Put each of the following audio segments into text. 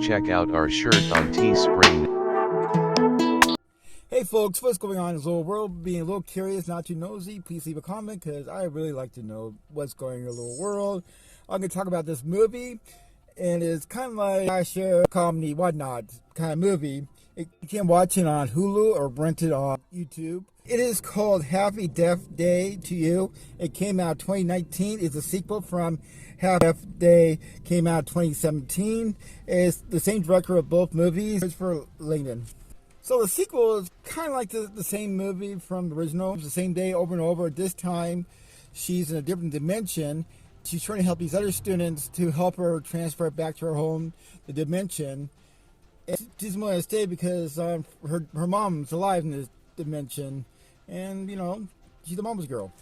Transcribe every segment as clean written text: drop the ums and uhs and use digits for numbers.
check out our shirt on Teespring. Hey folks, what's going on in this little world? Being a little curious, not too nosy, please leave a comment because I really like to know what's going on in the little world. I'm going to talk about this movie, and it's kind of like a show, comedy, whatnot kind of movie. You can watch it on Hulu or rent it on YouTube. It is called Happy Death Day to You. It came out 2019. It's a sequel from Happy Death Day, came out 2017. It's the same director of both movies, Christopher Landon. So the sequel is kind of like the same movie from the original. It's the same day over and over. This time, she's in a different dimension. She's trying to help these other students to help her transfer back to her home, the dimension. And she doesn't want to stay because her mom's alive in this dimension. And, you know, she's the mama's girl.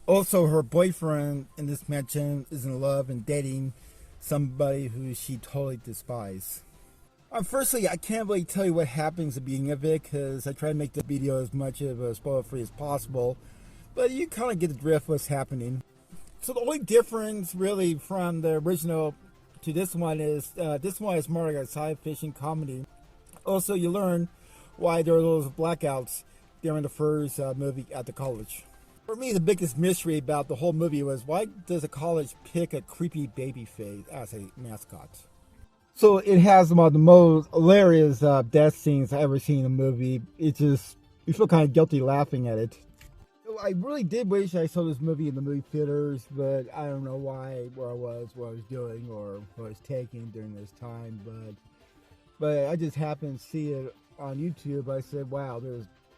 Also, her boyfriend in this dimension is in love and dating somebody who she totally despises. Firstly, I can't really tell you what happens at the beginning of it because I try to make the video as much of a spoiler-free as possible. But you kind of get the drift of what's happening. So the only difference really from the original to this one is more like a sci-fi comedy. Also, you learn why there are those blackouts during the first movie at the college. For me, the biggest mystery about the whole movie was why does a college pick a creepy baby face as a mascot? So it has one of the most hilarious death scenes I've ever seen in a movie. It just, you feel kind of guilty laughing at it. So I really did wish I saw this movie in the movie theaters, but I don't know why, where I was, what I was doing, or what I was taking during this time. But I just happened to see it on YouTube. I said, wow,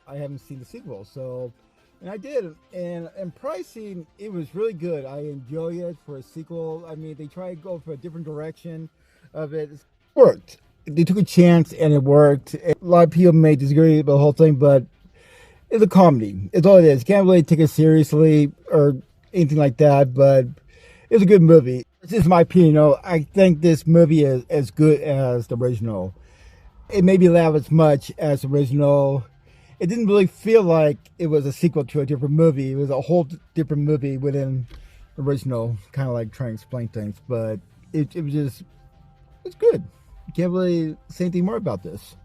I haven't seen the sequel. So, and I did. And pricing, it was really good. I enjoy it for a sequel. I mean, they tried to go for a different direction of it. It worked. They took a chance and it worked. A lot of people may disagree with the whole thing, but it's a comedy. It's all it is. You can't really take it seriously or anything like that, but it's a good movie. It's just my opinion. You know, I think this movie is as good as the original. It maybe laugh as much as the original. It didn't really feel like it was a sequel to a different movie. It was a whole different movie within the original, kind of like trying to explain things, but it was just, it's good. You can't really say anything more about this.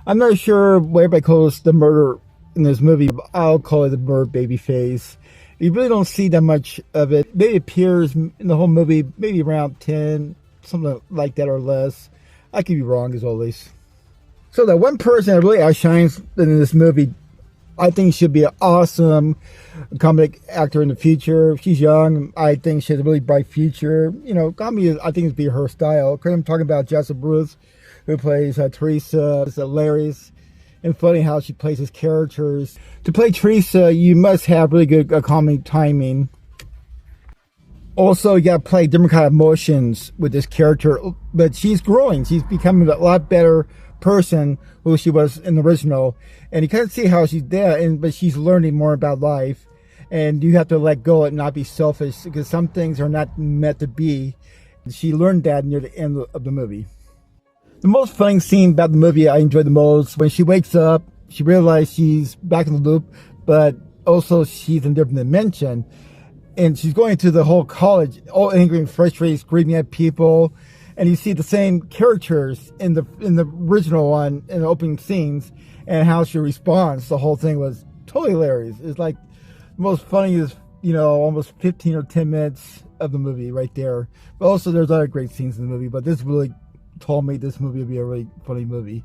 I'm not sure what everybody calls the murder in this movie, but I'll call it the murder baby face. You really don't see that much of it. Maybe it appears in the whole movie, maybe around 10, something like that or less. I could be wrong as always. So that one person that really outshines in this movie, I think should be an awesome comic actor in the future. She's young. I think she has a really bright future. You know, comedy, I think, would be her style. I'm talking about Jessica Rothe, who plays Teresa. It's hilarious and funny how she plays his characters. To play Teresa, you must have really good comedy timing. Also, you got to play different kind of emotions with this character. But she's growing. She's becoming a lot better person who she was in the original, and you kind of see how she's there, but she's learning more about life, and you have to let go and not be selfish because some things are not meant to be. She learned that near the end of the movie. The most funny scene about the movie I enjoyed the most, when she wakes up, she realizes she's back in the loop, but also she's in a different dimension, and she's going to the whole college all angry and frustrated, screaming at people. And you see the same characters in the original one, in the opening scenes, and how she responds. The whole thing was totally hilarious. It's like the most funniest, you know, almost 15 or 10 minutes of the movie right there. But also there's other great scenes in the movie, but this really told me this movie would be a really funny movie.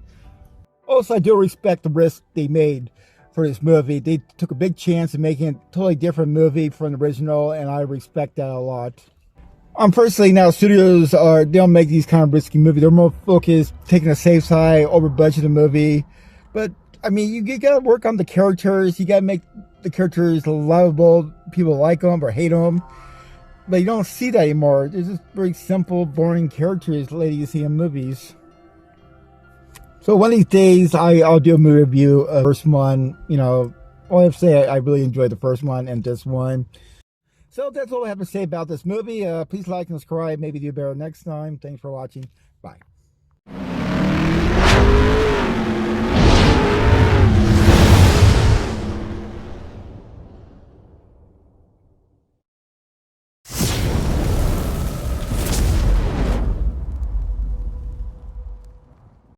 Also, I do respect the risk they made for this movie. They took a big chance in making a totally different movie from the original, and I respect that a lot. Unfortunately, now studios they don't make these kind of risky movies. They're more focused, taking a safe side, over budgeted movie. But I mean, you gotta work on the characters. You gotta make the characters lovable. People like them or hate them. But you don't see that anymore. They're just very simple, boring characters that you see in movies. So one of these days, I'll do a movie review of the first one. You know, all I have to say, I really enjoyed the first one and this one. So that's all I have to say about this movie. Please like and subscribe. Maybe do better next time. Thanks for watching. Bye.